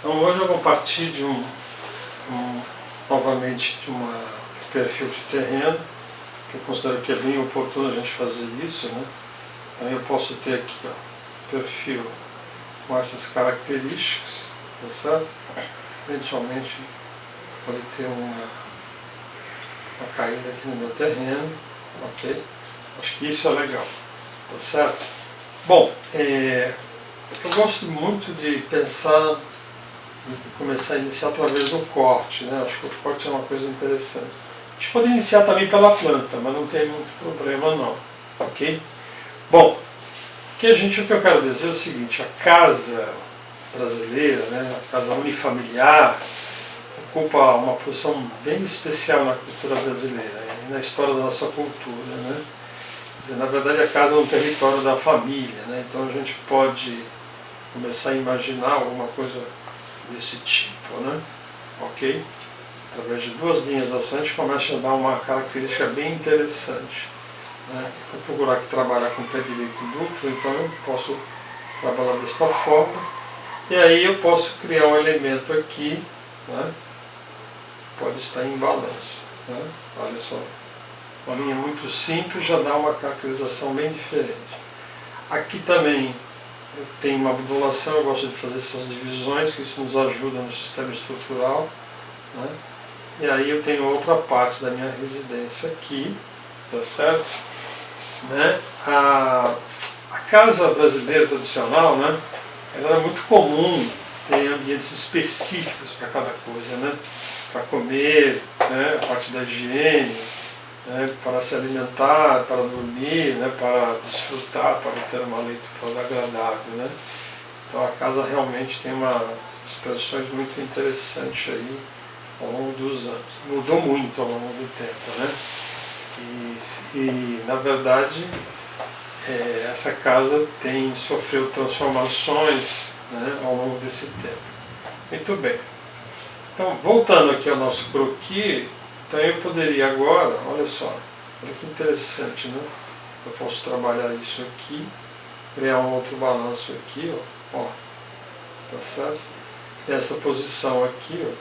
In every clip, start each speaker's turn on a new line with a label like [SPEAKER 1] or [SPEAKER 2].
[SPEAKER 1] Então hoje eu vou partir de novamente de um perfil de terreno, que eu considero que é bem oportuno a gente fazer isso, né? Então eu posso ter aqui, ó, perfil com essas características, tá certo? Eventualmente pode ter uma caída aqui no meu terreno, ok? Acho que isso é legal, tá certo? Bom, eu gosto muito de pensar e começar a iniciar através do corte, né? Acho que o corte é uma coisa interessante. A gente pode iniciar também pela planta, mas não tem muito problema não, ok? Bom, o que eu quero dizer é o seguinte: a casa brasileira, né, a casa unifamiliar, ocupa uma posição bem especial na cultura brasileira e na história da nossa cultura, né? Quer dizer, na verdade a casa é um território da família, né? Então a gente pode começar a imaginar alguma coisa desse tipo, né? Ok? Através de duas linhas de ação a gente começa a dar uma característica bem interessante, né? Vou procurar aqui trabalhar com pé direito duplo, então eu posso trabalhar desta forma, e aí eu posso criar um elemento aqui, né? Pode estar em balanço, né? Olha só, uma linha muito simples já dá uma caracterização bem diferente. Aqui também eu tenho uma modulação, eu gosto de fazer essas divisões, que isso nos ajuda no sistema estrutural, né? E aí eu tenho outra parte da minha residência aqui, tá certo? Né? A casa brasileira tradicional, né? Ela é muito comum ter ambientes específicos para cada coisa, né? Para comer, né? A parte da higiene, né? Para se alimentar, para dormir, né? Para desfrutar, para ter uma leitura agradável, né? Então a casa realmente tem uma expressões muito interessantes aí ao longo dos anos. Mudou muito ao longo do tempo, né? E na verdade essa casa sofreu transformações, né, ao longo desse tempo. Muito bem. Então, voltando aqui ao nosso croquis, então eu poderia agora, olha só, olha que interessante, né? Eu posso trabalhar isso aqui, criar um outro balanço aqui, ó, tá certo? E essa posição aqui, ó,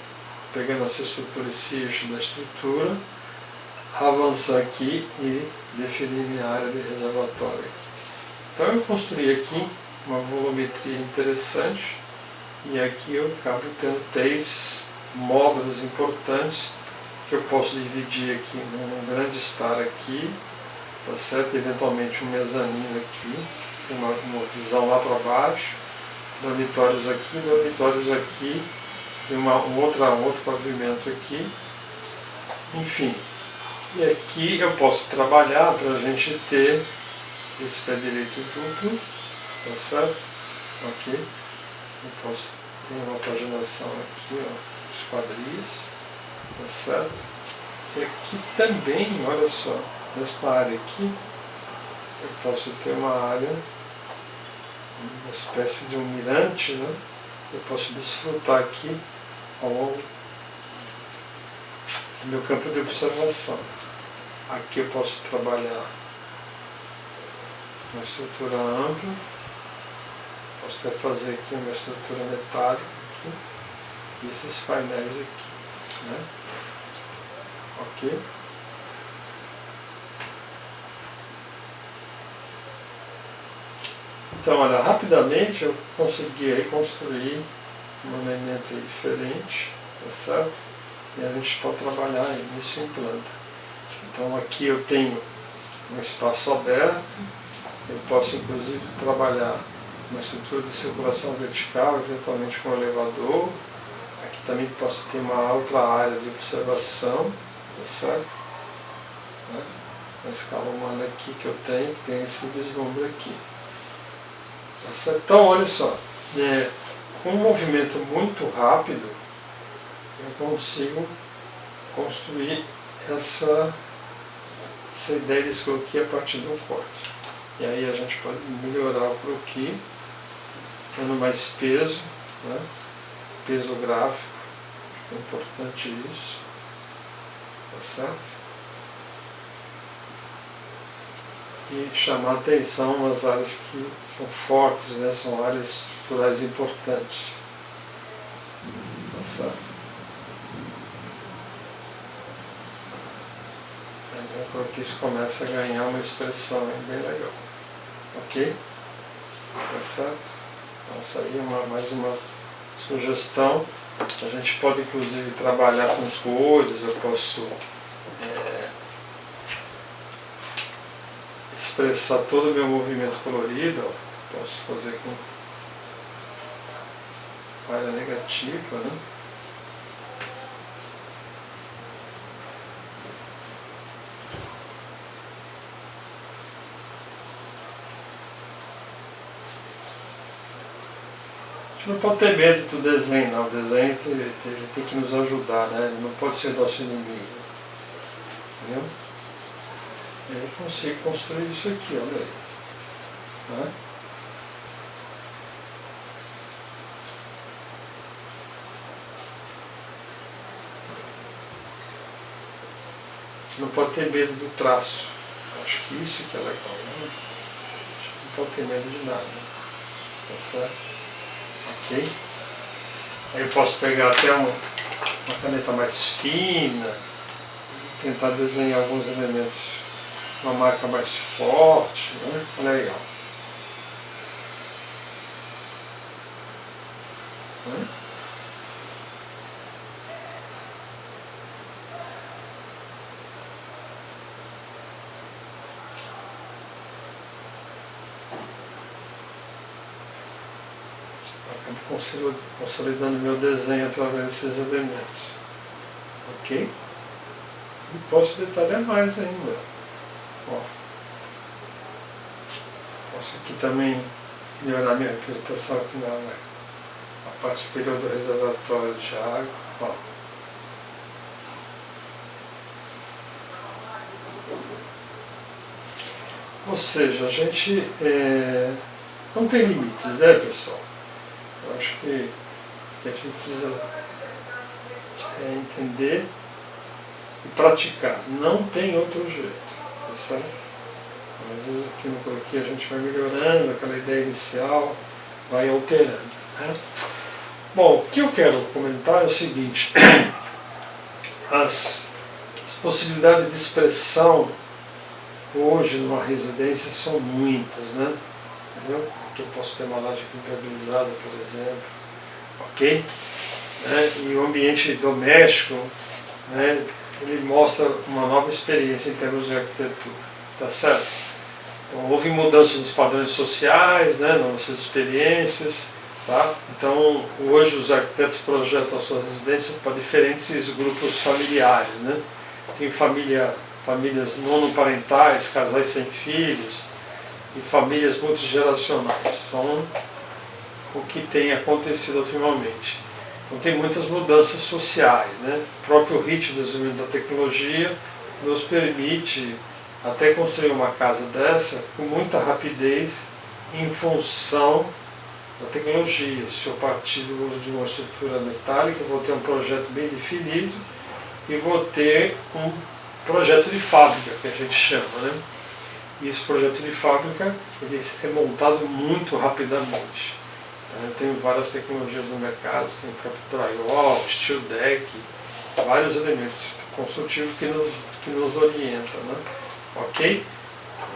[SPEAKER 1] pegando essa estrutura, esse eixo da estrutura, avançar aqui e definir minha área de reservatório aqui. Então eu construí aqui uma volumetria interessante, e aqui eu acabo tendo 3 módulos importantes que eu posso dividir aqui num grande estar aqui, tá certo? Eventualmente um mezanino aqui, tem uma visão lá para baixo, dormitórios aqui, tem um outro pavimento aqui, enfim. E aqui eu posso trabalhar para a gente ter esse pé direito duplo, tá certo? Ok? Eu posso ter uma paginação aqui, ó, os quadris, tá certo? E aqui também, olha só, nesta área aqui, eu posso ter uma área, uma espécie de um mirante, né? Eu posso desfrutar aqui ao longo do meu campo de observação. Aqui eu posso trabalhar uma estrutura ampla, posso até fazer aqui uma estrutura metálica aqui, e esses painéis aqui, né? Ok? Então, olha, rapidamente eu consegui aí construir um elemento aí diferente, tá certo? E a gente pode trabalhar isso em planta. Então aqui eu tenho um espaço aberto, eu posso inclusive trabalhar uma estrutura de circulação vertical, eventualmente com um elevador. Aqui também posso ter uma outra área de observação, tá certo? Né? Uma escala humana aqui que eu tenho, que tem esse vislumbre aqui. Tá certo? Então olha só, com um movimento muito rápido, eu consigo construir essa ideia desse croquis a partir do corte. E aí a gente pode melhorar o croquis, dando mais peso, né? Peso gráfico, é importante isso, tá certo? E chamar atenção nas áreas que são fortes, né? São áreas estruturais importantes. Tá certo? Por aqui isso começa a ganhar uma expressão bem legal. Ok? Tá certo? Então isso aí é mais uma sugestão. A gente pode inclusive trabalhar com cores, eu posso expressar todo o meu movimento colorido, ó. Posso fazer com área negativa, né? A gente não pode ter medo do desenho, não. O desenho ele tem que nos ajudar, né? Ele não pode ser nosso inimigo. Entendeu? Eu consigo construir isso aqui, olha aí. Né? A gente não pode ter medo do traço. Acho que isso que é legal, né? A gente não pode ter medo de nada. Tá certo? Ok? Aí eu posso pegar até uma caneta mais fina, tentar desenhar alguns elementos, uma marca mais forte, né? Olha aí, ó. Né? Acabo consolidando meu desenho através desses elementos. Ok? E posso detalhar mais ainda. Ó. Posso aqui também melhorar minha representação aqui na parte superior do reservatório de água. Ó. Ou seja, a gente não tem limites, né, pessoal? Eu acho que a gente precisa entender e praticar. Não tem outro jeito, tá certo? Às vezes aqui a gente vai melhorando, aquela ideia inicial vai alterando. Né? Bom, o que eu quero comentar é o seguinte, as possibilidades de expressão hoje numa residência são muitas, né? Entendeu? Aqui eu posso ter uma laje impermeabilizada, por exemplo, ok? Né? E o ambiente doméstico, né, ele mostra uma nova experiência em termos de arquitetura, tá certo? Então, houve mudança dos padrões sociais, né, nas nossas experiências, tá? Então, hoje os arquitetos projetam a sua residência para diferentes grupos familiares, né? Tem famílias monoparentais, casais sem filhos, e famílias multigeracionais. São o que tem acontecido ultimamente. Então tem muitas mudanças sociais, né? O próprio ritmo do desenvolvimento da tecnologia nos permite até construir uma casa dessa com muita rapidez em função da tecnologia. Se eu partir do uso de uma estrutura metálica, eu vou ter um projeto bem definido e vou ter um projeto de fábrica, que a gente chama, né? E esse projeto de fábrica ele é montado muito rapidamente. Eu tenho várias tecnologias no mercado, tem o próprio drywall, steel deck, vários elementos construtivos que nos orientam, né? Ok?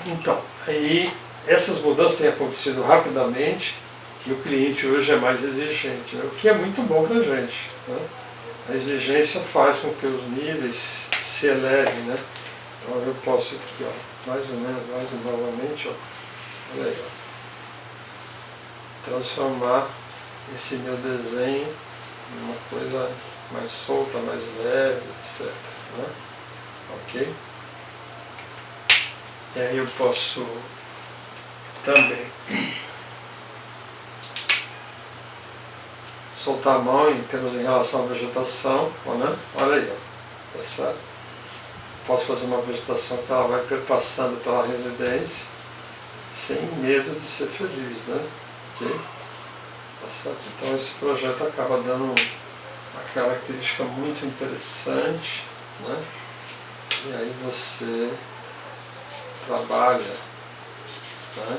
[SPEAKER 1] Então, aí essas mudanças têm acontecido rapidamente e o cliente hoje é mais exigente, né? O que é muito bom para a gente, né? A exigência faz com que os níveis se elevem, né? Então eu posso aqui, ó, mais ou menos, mais novamente, ó, olha aí, ó, transformar esse meu desenho em uma coisa mais solta, mais leve, etc. Né? Ok? E aí eu posso também soltar a mão em relação à vegetação, né? Olha aí, ó, tá certo? Posso fazer uma vegetação que ela vai perpassando pela residência sem medo de ser feliz, né? Ok? Tá certo? Então esse projeto acaba dando uma característica muito interessante, né? E aí você trabalha, né,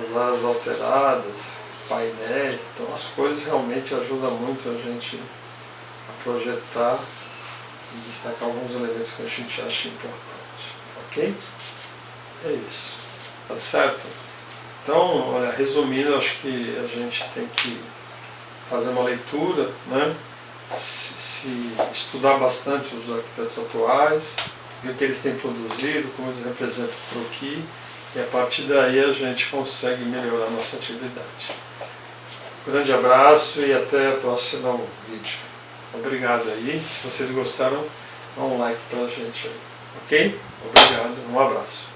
[SPEAKER 1] as áreas alteradas, painéis. Então as cores realmente ajudam muito a gente a projetar e destacar alguns elementos que a gente acha importante. Ok? É isso. Tá certo? Então, olha, resumindo, acho que a gente tem que fazer uma leitura, né? Se estudar bastante os arquitetos atuais, ver o que eles têm produzido, como eles representam o croquis, e a partir daí a gente consegue melhorar a nossa atividade. Um grande abraço e até o próximo vídeo. Obrigado aí. Se vocês gostaram, dá um like pra gente aí. Ok? Obrigado. Um abraço.